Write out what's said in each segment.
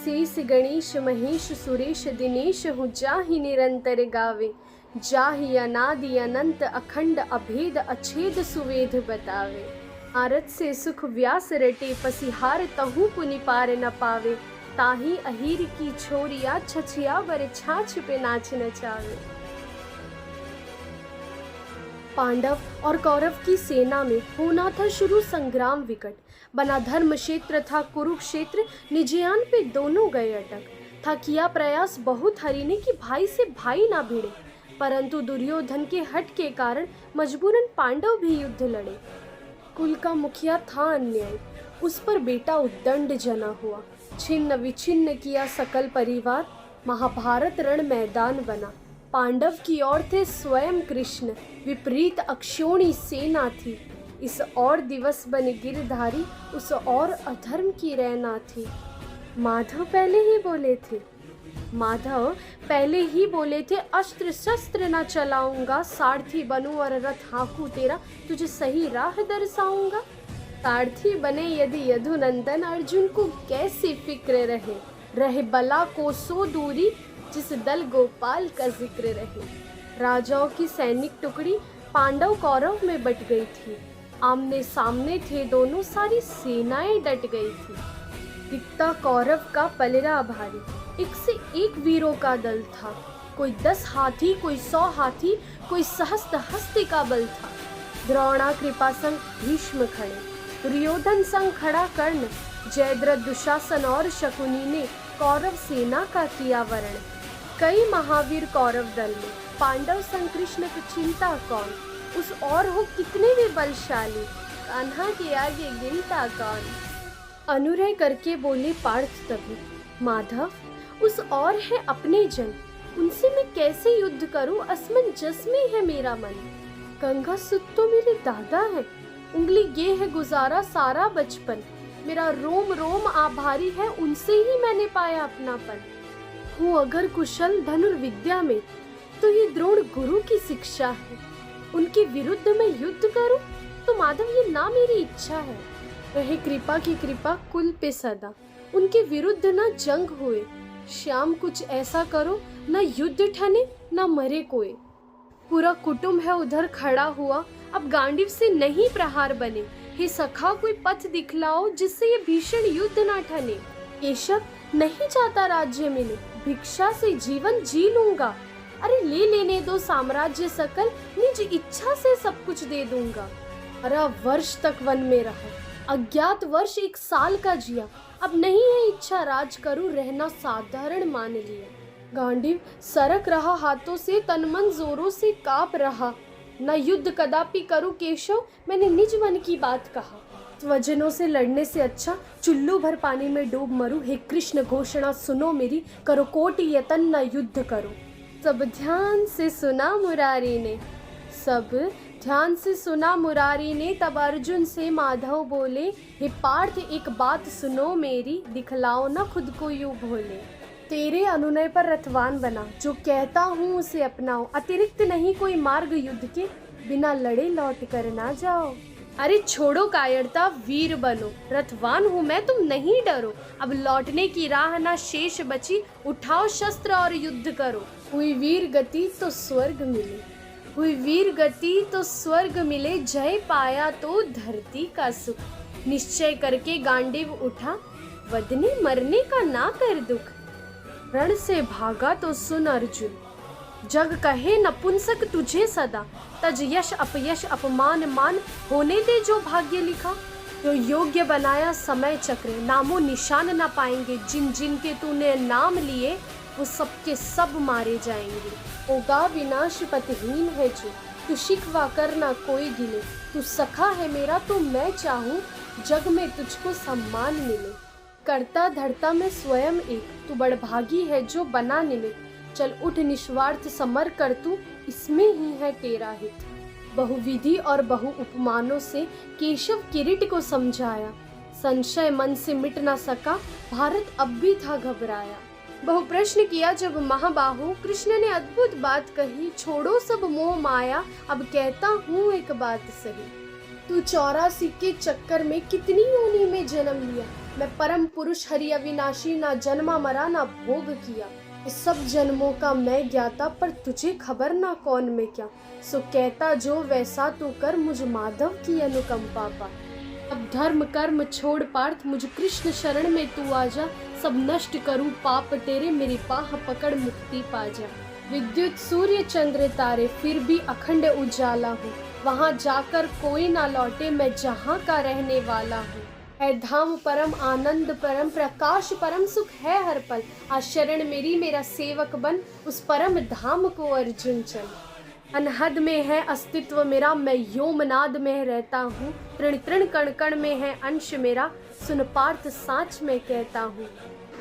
शेष गणेश महेश सुरेश दिनेश हूँ जाहि निरंतर गावे, जाहि अनादि अनंत अखंड अभेद अछेद सुवेद बतावे। आरत से सुख व्यास रटे पसिहार तहु पुनि पार न पावे, ताही अहीर की छोरिया छछिया बर छाछ पे नाच नचावे। पांडव और कौरव की सेना में होना था शुरू संग्राम विकट, बना धर्म क्षेत्र था कुरुक्षेत्र, निजयान पे दोनों गए अटक। था किया प्रयास बहुत हरिने की भाई से भाई ना भिड़े, परंतु दुर्योधन के हट के कारण मजबूरन पांडव भी युद्ध लड़े। कुल का मुखिया था अन्याय, उस पर बेटा उद्दंड जना हुआ, छिन्न विछिन्न किया सकल परिवार, महाभारत रण मैदान बना। पांडव की ओर थे स्वयं कृष्ण, विपरीत अक्षोणी सेना थी। इस और दिवस बने गिरधारी, उस और अधर्म की रैना थी। माधव पहले ही बोले थे अस्त्र शस्त्र न चलाऊंगा, सारथी बनूं और रथ हाँकू तेरा, तुझे सही राह दर्शाऊंगा। सारथी बने यदि यदुनंदन, अर्जुन को कैसी फिक्र रहे बला को सो दूरी, जिस दल गोपाल का जिक्र रहे। राजाओं की सैनिक टुकड़ी पांडव कौरव में बट गई थी, आमने सामने थे दोनों, सारी सेनाएं डट गई थी। दिखता कौरव का पलड़ा भारी, एक से एक वीरों का दल था, कोई 10 हाथी, कोई 100 हाथी, कोई सहस्त्र हस्ती का बल था। द्रोणा कृपा संग भीष्म खड़े, दुर्योधन संग खड़ा कर्ण, जयद्रथ दुशासन और शकुनी ने कौरव सेना का किया वर्ण। कई महावीर कौरव दल में, पांडव संग कृष्ण की चिंता कौन, उस और हो कितने भी बलशाली, कान्हा के आगे गिनता कौन। अनुनय करके बोले पार्थ तभी, माधव उस और है अपने जन, उनसे मैं कैसे युद्ध करूं, असमंजस में है मेरा मन। गंगा सुत तो मेरे दादा है, उंगली ये है गुजारा सारा बचपन, मेरा रोम रोम आभारी है, उनसे ही मैंने पाया अपनापन। हूँ अगर कुशल धनुर्विद्या में, तो ये द्रोण गुरु की शिक्षा है, उनके विरुद्ध मैं युद्ध करूं, तो माधव ये ना मेरी इच्छा है। रहे कृपा की कृपा कुल पे सदा, उनके विरुद्ध ना जंग हुए, श्याम कुछ ऐसा करो ना युद्ध ठने ना मरे कोई। पूरा कुटुंब है उधर खड़ा हुआ, अब गांडीव से नहीं प्रहार बने, हे सखा कोई पथ दिखलाओ, जिससे ये भीषण युद्ध ना ठने। केशव नहीं चाहता राज्य मिले, भिक्षा से जीवन जी लूंगा, अरे ले लेने दो साम्राज्य सकल, निज इच्छा से सब कुछ दे दूंगा। 12 वर्ष तक वन में रहा, अज्ञात वर्ष 1 साल का जिया, अब नहीं है इच्छा राज करूं, रहना साधारण मान लिया। गांडीव सरक रहा हाथों से, तन मन जोरों से कांप रहा, न युद्ध कदापि करूं केशव, मैंने निज मन की बात कहा। स्वजनों से लड़ने से अच्छा चुल्लू भर पानी में डूब मरूं, हे कृष्ण घोषणा सुनो मेरी, करो कोटि यतन न युद्ध करो। सब ध्यान से सुना मुरारी ने, तब अर्जुन से माधव बोले, हे पार्थ एक बात सुनो मेरी, दिखलाओ न खुद को यूं भोले। तेरे अनुनय पर रथवान बना, जो कहता हूँ उसे अपनाओ, अतिरिक्त नहीं कोई मार्ग युद्ध के, बिना लड़े लौट कर ना जाओ। अरे छोड़ो कायरता, वीर बनो, रथवान हूँ मैं, तुम नहीं डरो, अब लौटने की राह ना शेष बची, उठाओ शस्त्र और युद्ध करो। हुई वीर गति तो स्वर्ग मिले, जय पाया तो धरती का सुख। निश्चय करके गांडीव उठा, वदने मरने का ना कर दुख। रण से भागा तो सुन अर्जुन, जग कहे नपुंसक तुझे सदा, तज यश अपयश अपमान मान, होने दे जो भाग्य लिखा। जो योग्य बनाया समय चक्र, नामो निशान न पाएंगे, जिन जिन के तूने नाम लिए, वो सबके सब मारे जाएंगे। होगा विनाश पतहीन है जो, तू शिकवा करना कोई गिले, तू सखा है मेरा तो मैं चाहूँ, जग में तुझको सम्मान मिले। करता धरता में स्वयं एक, तू बड़भागी है जो बना निमित्त, चल उठ निस्वार्थ समर कर तू, इसमें ही है तेरा हित। बहुविधि और बहु उपमानों से केशव किरीट को समझाया, संशय मन से मिट न सका, भारत अब भी था घबराया। बहु प्रश्न किया जब महाबाहु, कृष्ण ने अद्भुत बात कही, छोड़ो सब मोह माया, अब कहता हूँ एक बात सही। तू 84 के चक्कर में कितनी योनि में जन्म लिया, मैं परम पुरुष हरि अविनाशी, ना जन्मा मरा ना भोग किया, इस सब जन्मों का मैं ज्ञाता, पर तुझे खबर ना कौन में क्या। सो कहता जो वैसा तू कर, मुझ माधव की अनुकंपा पा। अब धर्म कर्म छोड़ पार्थ, मुझ कृष्ण शरण में तू आ जा। सब नष्ट करूं पाप तेरे, मेरी बाह पकड़ मुक्ति पा जा। विद्युत सूर्य चंद्र तारे, फिर भी अखंड उजाला हूँ। वहाँ जाकर कोई ना लौटे, मैं जहाँ का रहने वाला हूँ। है धाम परम आनंद, परम प्रकाश, परम सुख है हर पल। आज शरण मेरी मेरा सेवक बन, उस परम धाम को अर्जुन चल। अनहद में है अस्तित्व मेरा, मैं योमनाद में रहता हूँ। तृण तृण कण कण में है अंश मेरा, सुन पार्थ साच में कहता हूँ।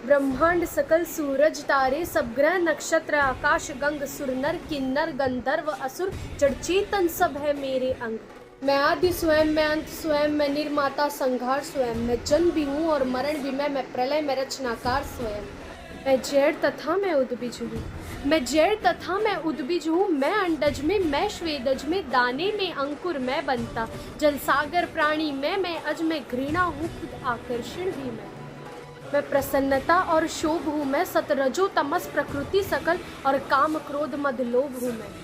ब्रह्मांड सकल सूरज तारे, सब ग्रह नक्षत्र आकाश गंग, सुर नर किन्नर गंधर्व असुर, जड़ चेतन सब है मेरे अंग। मैं आदि स्वयं, मैं अंत स्वयं, मैं निर्माता संहार स्वयं। मैं जन्म भी हूँ और मरण भी मैं प्रलय में रचनाकार स्वयं। मैं जड़ तथा मैं उद्बीज हूँ, मैं जड़ तथा मैं उद्बीज हूँ। मैं अंडज में, मैं श्वेदज में, दाने में अंकुर मैं बनता। जल सागर प्राणी मैं अज में घृणा हूँ, खुद आकर्षण भी मैं प्रसन्नता और शोभ हूँ। मैं सतरजो तमस प्रकृति सकल, और काम क्रोध मद लोभ हूँ। मैं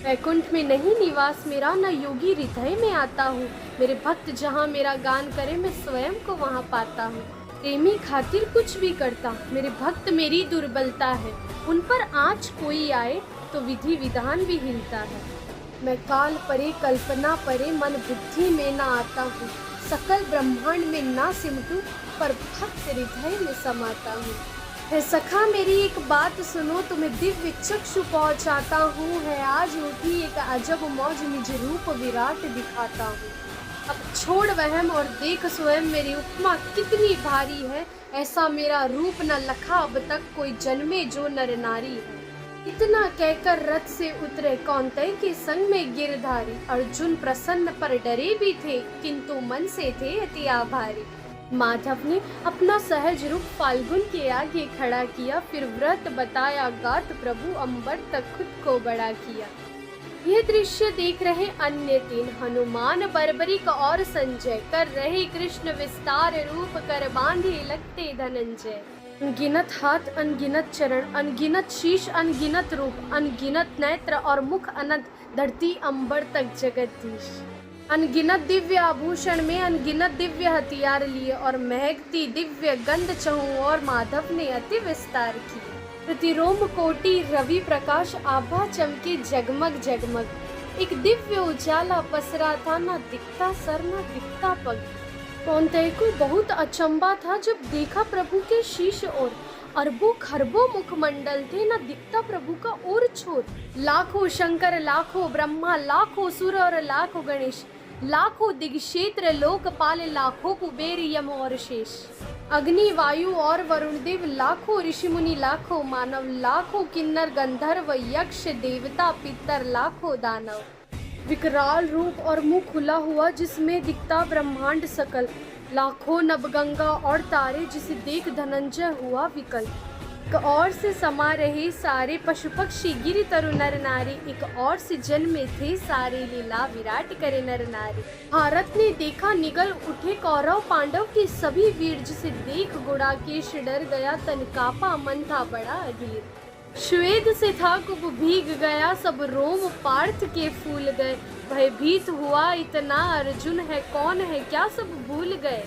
वैकुंठ में नहीं निवास मेरा, न योगी हृदय में आता हूँ। मेरे भक्त जहाँ मेरा गान करे, मैं स्वयं को वहाँ पाता हूँ। प्रेमी खातिर कुछ भी करता, मेरे भक्त मेरी दुर्बलता है। उन पर आँच कोई आए तो विधि विधान भी हिलता है। मैं काल परे कल्पना परे, मन बुद्धि में ना आता हूँ। सकल ब्रह्मांड में ना सिमटूं, पर भक्त हृदय में समाता हूँ। है सखा मेरी एक बात सुनो, तुम्हें दिव्य चक्षु पहुँचाता हूँ। है आज उठी एक अजब मौज, निज रूप विराट दिखाता हूँ। अब छोड़ वहम और देख स्वयं, मेरी उपमा कितनी भारी है। ऐसा मेरा रूप न लखा अब तक, कोई जन्मे जो नर नारी है। इतना कहकर रथ से उतरे कौन्तेय के संग में गिरधारी। अर्जुन प्रसन्न पर डरे भी थे, किंतु मन से थे अति आभारी। माधव ने अपना सहज रूप फाल्गुन के आगे खड़ा किया, फिर व्रत बताया गात प्रभु अंबर तक खुद को बड़ा किया। यह दृश्य देख रहे अन्य तीन, हनुमान बर्बरिक और संजय, कर रहे कृष्ण विस्तार रूप, कर बांधे लगते धनंजय। अनगिनत हाथ, अनगिनत चरण, अनगिनत शीश, अनगिनत रूप, अनगिनत नेत्र और मुख अनंत, धरती अंबर तक जगदीश। अनगिनत दिव्य आभूषण में अनगिनत दिव्य हथियार लिए, और महकती दिव्य गंध चहु और माधव ने अति विस्तार की। प्रतिरोम कोटि रवि प्रकाश, आभा चमके जगमग जगमग। एक दिव्य उजाला पसरा था, ना दिखता सर ना दिखता पग। कौन्तेय को बहुत अचंबा था जब देखा प्रभु के शीश और अरबों खरबों मुखमंडल थे, न दिखता प्रभु का और छोर। लाखों शंकर, लाखों ब्रह्मा, लाखों सुर और लाखों गणेश, लाखों दिग्क्षेत्र लोकपाल, लाखों कुबेर यम और शेष। अग्नि वायु और वरुण देव, लाखों ऋषि मुनि, लाखों मानव, लाखों किन्नर गंधर्व यक्ष देवता पितर, लाखों दानव। विकराल रूप और मुंह खुला हुआ जिसमें दिखता ब्रह्मांड सकल, लाखों नवगंगा और तारे, जिसे देख धनंजय हुआ विकल। एक और से समा रहे सारे पशु पक्षी, गिरि तरु नर नारी, एक और से जन्मे थे सारे, लीला विराट करे नर नारी। भारत ने देखा निगल उठे कौरव पांडव के सभी वीर, जिसे देख गुड़ाकेश डर गया, तन कापा मन था बड़ा अधीर। श्वेत से था कुब भीग गया, सब रोम पार्थ के फूल गए। भयभीत हुआ इतना अर्जुन, है कौन है क्या सब भूल गए।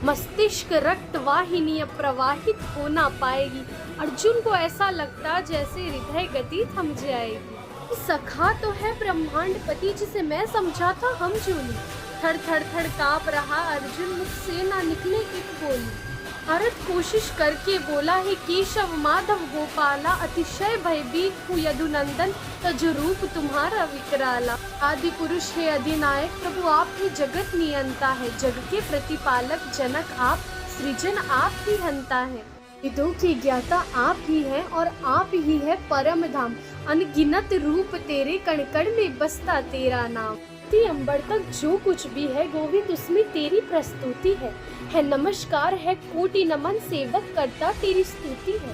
मस्तिष्क रक्त वाहिनी प्रवाहित हो ना पाएगी, अर्जुन को ऐसा लगता जैसे हृदय गति थम जाएगी। सखा तो है ब्रह्मांड पति, जिसे मैं समझा था हम जोली। थड़ थड़ थड़ काँप रहा अर्जुन, मुझसे ना निकले एक बोली। भारत कोशिश करके बोला, है केशव माधव गोपाला, अतिशय भयभीत हूँ यदुनंदन, तज रूप तुम्हारा विकराला। आदि पुरुष है अधिनायक, प्रभु आप ही जगत नियंता है। जग के प्रतिपालक जनक आप, सृजन आप ही हंता है। वेदों की ज्ञाता आप ही हैं, और आप ही है परम धाम। अनगिनत रूप तेरे, कण कण में बसता तेरा नाम। अंबर तक जो कुछ भी है गोविंद, उसमें तेरी प्रस्तुति है नमस्कार है कोटि नमन, सेवक करता तेरी स्तुति है।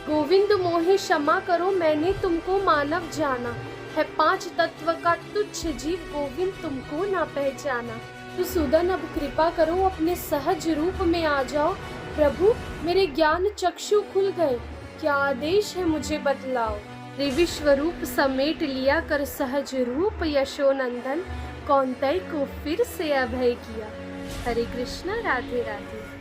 गोविंद मोहे क्षमा करो, मैंने तुमको मानव जाना। है पांच तत्व का तुच्छ जीव, गोविंद तुमको ना पहचाना। तो सुदन अब कृपा करो, अपने सहज रूप में आ जाओ। प्रभु मेरे ज्ञान चक्षु खुल गए, क्या आदेश है मुझे बतलाओ। रे विश्वरूप समेट लिया कर सहज रूप यशोनंदन, कौन्तेय को फिर से अभय किया। हरे कृष्णा, राधे राधे।